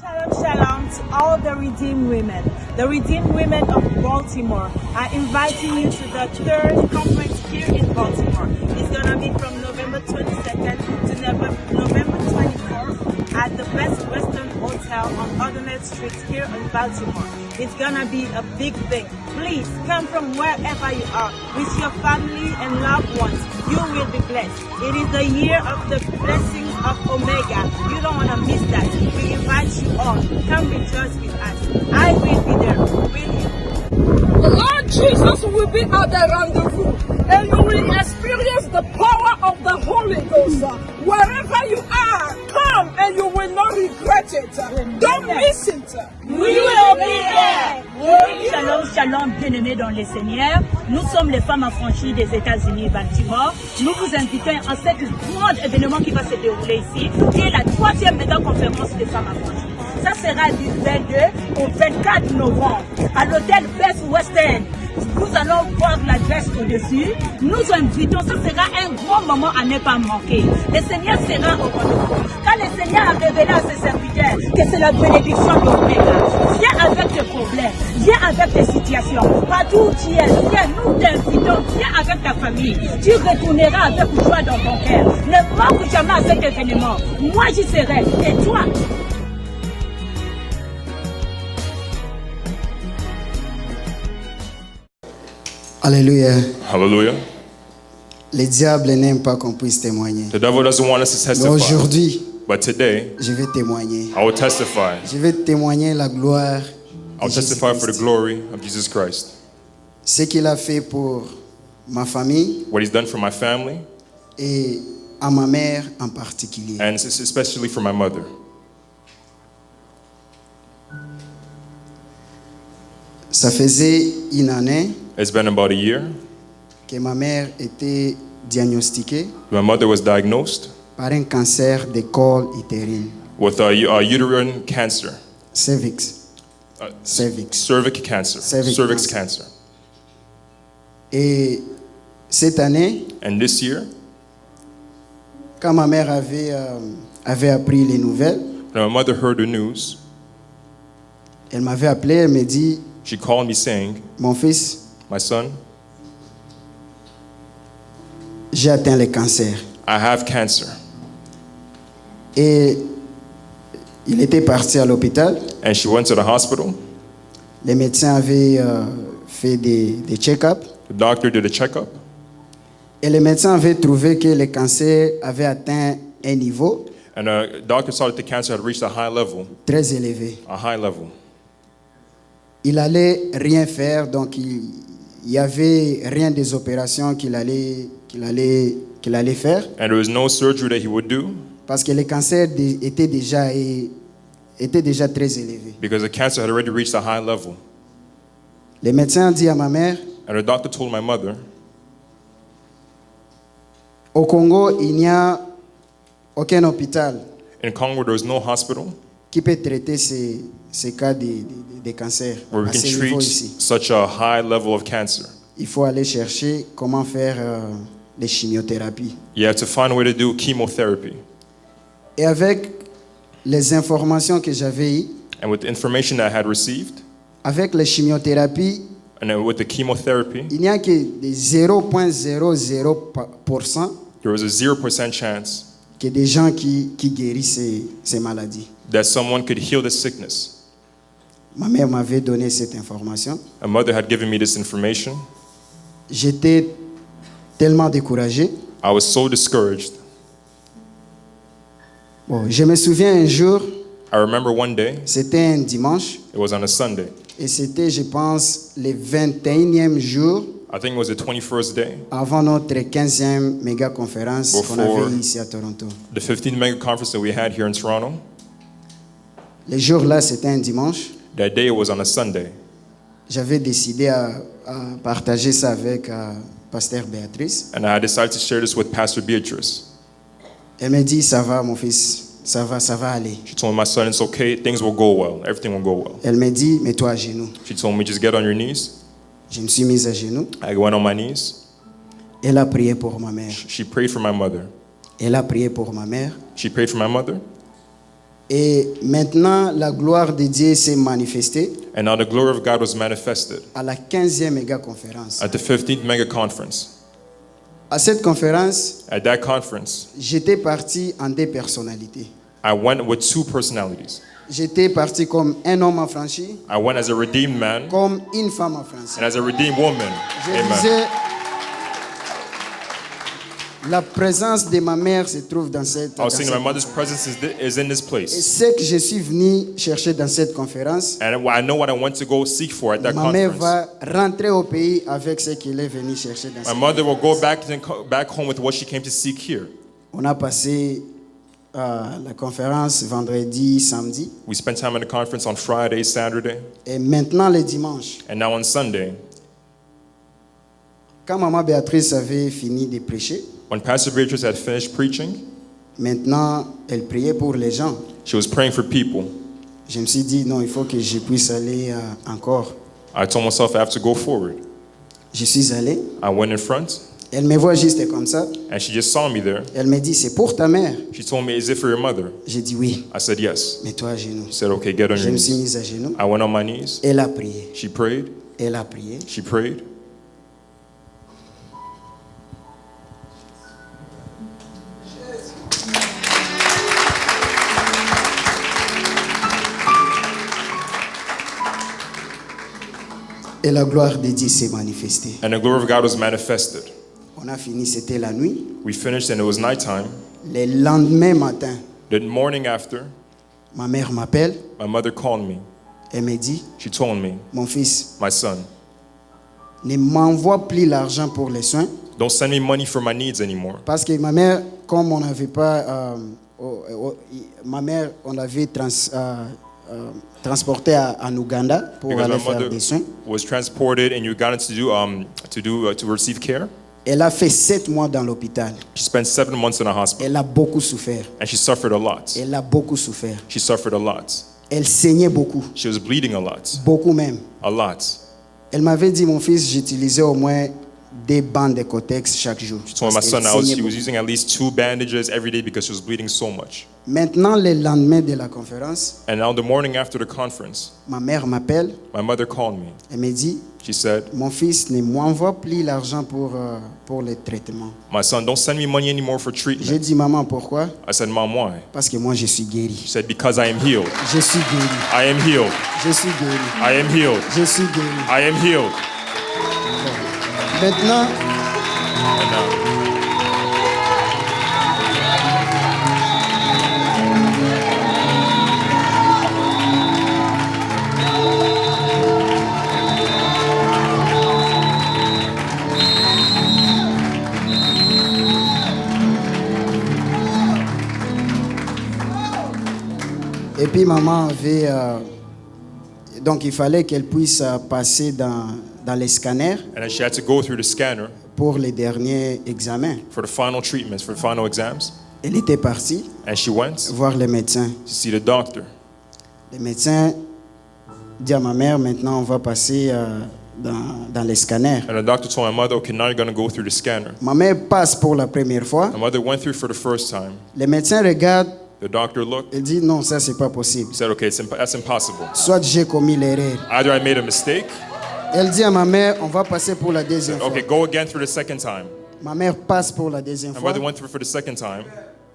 Shalom, shalom to all the redeemed women. The redeemed women of Baltimore are inviting you to the third conference here in Baltimore. It's going to be from November 22nd to November 24th at the Best Western Hotel on Ordonez Street here in Baltimore. It's going to be a big thing. Please come from wherever you are with your family and loved ones. You will be blessed. It is the year of the blessing of Omega. You don't want to miss that. We invite you all. Come rejoice with us. I will be there. Really. The Lord Jesus will be at the rendezvous, and you will experience the power of the Holy Ghost. Wherever you are, come and you will not regret it. Don't miss it. We will be there. Shalom, shalom, bien-aimés dans le Seigneur. Nous sommes les femmes affranchies des États-Unis, Baltimore. Nous vous invitons à cet grand événement qui va se dérouler ici, qui est la 3e méga-conférence des femmes affranchies. Ça sera du 22 au 24 novembre à l'hôtel Best Western. Nous allons voir l'adresse au-dessus. Nous invitons, ça sera un grand moment à ne pas manquer. Le Seigneur sera au rendez-vous. Quand le Seigneur a révélé à ses serviteurs que c'est la bénédiction d'Omega, viens avec tes problèmes, viens avec tes situations. Partout où tu es, viens, nous t'invitons, viens avec ta famille. Tu retourneras avec joie dans ton cœur. Ne manque jamais à cet événement. Moi j'y serai. Et toi? Alléluia. Hallelujah. Les diables n'aiment pas qu'on puisse témoigner. The devil doesn't want us to Mais testify. aujourd'hui, But today, je vais témoigner. I will testify. Je vais témoigner la gloire I'll de testify for the Jésus-Christ. glory of Jesus Christ. Ce qu'il a fait pour ma famille What he's done for my family, et à ma mère en particulier. and especially for my mother. Ça faisait une année It's been about a year. que ma mère était diagnostiquée My mother was diagnosed par un cancer de col utérine, with a uterine cancer, cervix. Cervix. cervix cancer, Cervix cancer. Et cette année, And this year, quand ma mère avait appris les nouvelles, when my mother heard the news, elle m'avait appelé, elle me dit, she called me saying, mon fils, "My son, j'ai atteint le cancer. I have cancer." Et il était parti à l'hôpital. And she went to the hospital. Les médecins avaient fait des check-up. The doctor did a checkup, Et les médecins avaient trouvé que le cancer avait atteint un niveau and the doctor saw that the cancer had reached a high level, très élevé. a high level. Il allait rien faire, donc il n'y avait rien des opérations qu'il allait faire, And there was no surgery that he would do parce que le cancer était déjà très élevé. because the cancer had already reached a high level. Les médecins ont dit à ma mère, And the doctor told my mother, au Congo, il n'y a aucun hôpital in Congo, there is no hospital qui peut traiter ces cas de cancer where we à can ce niveau treat ici. such a high level of cancer. Il faut aller chercher comment faire les chimiothérapies. You have to find a way to do chemotherapy. Et avec les informations que j'avais eues, And with the information that I had received, avec les chimiothérapies, and then with the chemotherapy, il n'y a que des 0,00% there was a 0% chance que des gens qui guérissent ces maladies. that someone could heal the sickness. Ma mère m'avait donné cette information. A mother had given me this information. J'étais tellement découragé. I was so discouraged. Bon, je me souviens un jour, I remember one day, c'était un dimanche, it was on a Sunday. et c'était, je pense, le 21e jour I think it was the 21st day, avant notre 15e méga conférence qu'on Before- avait ici à Toronto. the 15th mega conference that we had here in Toronto. Le jour-là, c'était un dimanche. That day it was on a Sunday. J'avais décidé à partager ça avec Pasteur Béatrice. And I decided to share this with Pastor Beatrice. Elle me dit, ça va mon fils, ça va aller. She told me, "My son, it's okay. Things will go well. Everything will go well." Elle me dit, mets-toi à genoux. She told me, "Just get on your knees." Je me suis mise à genoux. I went on my knees. Elle a prié pour ma mère. She prayed for my mother. Elle a prié pour ma mère. She prayed for my mother. Et maintenant, la gloire de Dieu s'est manifestée And now the glory of God was manifested à la 15e méga conférence. at the 15th mega conference. À cette conférence, At that conference, j'étais parti en deux personnalités. I went with two personalities. J'étais parti comme un homme affranchi, I went as a redeemed man comme une femme affranchie. and as a redeemed woman. Je Amen. disais, la présence de ma mère se trouve dans cette I was saying that my conférence. mother's presence is in this Et place. ce que je suis venu chercher dans cette conférence, And I know what I went to go seek for at that ma mère conference. va rentrer au pays avec ce qu'il est venu chercher dans My cette mother will go back home with what she came to seek here. On a passé la conférence vendredi, samedi. We spent time at the conference on Friday, Saturday, Et maintenant, le dimanche, and now on Sunday. quand maman Béatrice avait fini de prêcher, When Pastor Beatrice had finished preaching, maintenant, elle priait pour les gens. she was praying for people. Je me suis dit, non, il faut que je puisse aller encore. I told myself I have to go forward. Je suis allé. I went in front, Elle me voit juste comme ça. and she just saw me there. Elle me dit, c'est pour ta mère. She told me, "Is it for your mother?" J'ai dit oui. I said, "Yes." Mets-toi à genoux. She said, "Okay, get on Je your me suis knees." mise à genoux. I went on my knees. Elle a prié. She prayed. Elle a prié. She prayed. Et la gloire de Dieu s'est manifestée. And the glory of God was manifested. On a fini, c'était la nuit. We finished and it was nighttime. Le lendemain matin, The morning after, ma mère m'appelle. my mother called me. Elle me dit, She told me, mon fils, "My son, ne m'envoie plus l'argent pour les soins. don't send me money for my needs anymore." Parce que ma mère, comme on n'avait pas... ma mère, on l'avait transportée en Ouganda pour Because aller my faire mother des soins. was transported in Uganda to receive care. Elle a fait 7 mois dans l'hôpital. She spent 7 months in a hospital, Elle a beaucoup souffert. and she suffered a lot. Elle a beaucoup souffert. She suffered a lot. Elle saignait beaucoup. She was bleeding a lot, Beaucoup même. a lot. Elle m'avait dit, mon fils, j'utilisais au moins des bandes de Cotex chaque jour. She told my Parce son qu'elle she saignait was beaucoup. using at least 2 bandages every day because she was bleeding so much. Maintenant, le lendemain de la conférence, And now the morning after the conference, ma mère m'appelle. my mother called me. Elle me dit, She said, mon fils ne m'envoie plus l'argent pour les traitements. "My son, don't send me money anymore for J'ai treatment." dit, maman, pourquoi? I said, "Mom, why?" Parce que moi, je suis guéri. She said, "Because I am healed. Je suis guéri. I am healed. Je suis guéri. I am healed. Je suis guéri. I am healed." Maintenant, And now, et puis maman avait... donc il fallait qu'elle puisse passer dans les scanners and then she had to go through the scanner pour les derniers examens. for the final treatments, for the final exams. Elle était partie And she went voir les médecins. to see the doctor. Les médecins disent à ma mère, maintenant on va passer dans les scanners. And the doctor told my mother, "Okay, now you're going to go through the scanner." Ma mère passe pour la première fois. My mother went through for the first time. Les médecins regardent, The doctor looked. elle dit non, ça c'est pas possible. He said, "Okay, that's impossible. Soit j'ai commis l'erreur. Either I made a mistake." Elle dit à ma mère, on va passer pour la deuxième fois. Okay, go again through the second time. Ma mère passe pour la deuxième My fois. mother went through for the second time.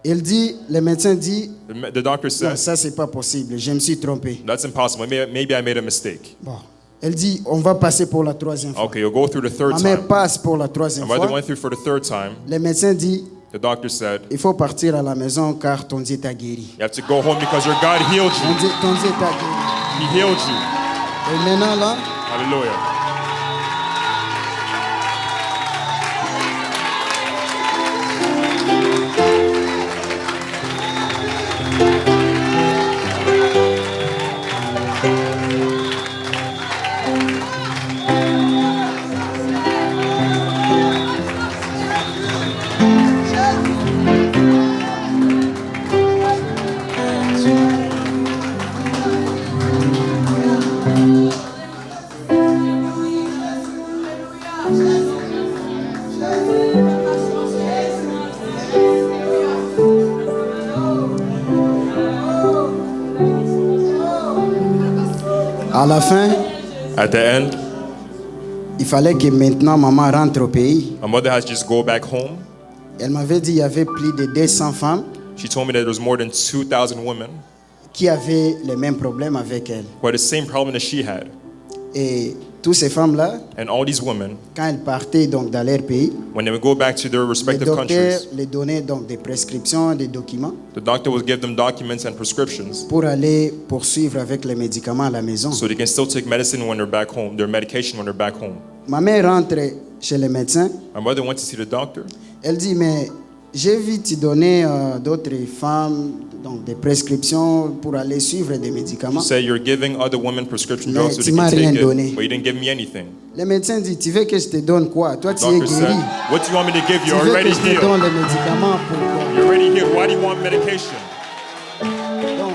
Elle dit, le médecin dit, The doctor non, said, ça c'est pas possible, je me suis trompé. "That's impossible. Maybe I made a mistake." Bon. Elle dit, on va passer pour la troisième fois. Okay, you'll go through the third Ma mère time. passe pour la troisième My mother fois. went through for the third time. Le médecin dit, The doctor said, il faut partir à la maison car ton Dieu t'a guéri. "You have to go home because your God healed you. Ton Dieu t'a guéri. He healed you." Et maintenant là, Hallelujah. À la fin, At the end, il fallait que maintenant maman rentre au pays. my mother has to just go back home. Elle m'avait dit qu'il y avait plus de 200 femmes She told me that there was more than 2,000 women qui avaient les mêmes problèmes avec elle. who had the same problem that she had. Et toutes ces femmes-là, And all these women, quand elles partaient donc dans leur pays, when they would go back to their les respective docteurs countries, les donnaient donc des prescriptions, des documents the doctor would give them documents and prescriptions pour aller poursuivre avec les médicaments à la maison. so they can still take medicine when they're back home, their medication when they're back home. Ma mère rentre chez le médecin. My mother went to see the doctor. Elle dit, mais j'ai vu te donner d'autres femmes donc des prescriptions pour aller suivre des médicaments. She said, you're giving other women prescription Mais drugs so tu they m'as can rien take donné. it, but you didn't give me anything. Le médecin dit, tu veux que je te donne quoi? Toi, tu es Doctor said, guéri. what do you want me to give Tu you? veux que Already je te healed. donne les médicaments pour quoi? You're already healed. Why do you want medication? Donc,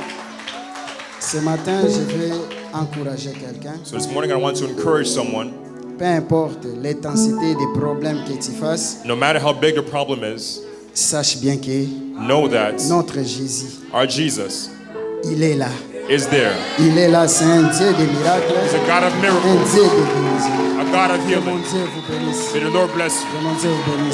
ce matin, je vais encourager quelqu'un. So this morning I want to encourage someone, Peu importe l'intensité des problèmes que tu fasses, no matter how big the problem is, sache bien que know that notre Jésus, our Jesus il est là. is there. Il est là, c'est un Dieu de He's miracles, a God of un miracles, Dieu de guérison. a God of Que mon healing. Dieu vous bénisse. May the Lord bless you. Que mon Dieu vous bénisse.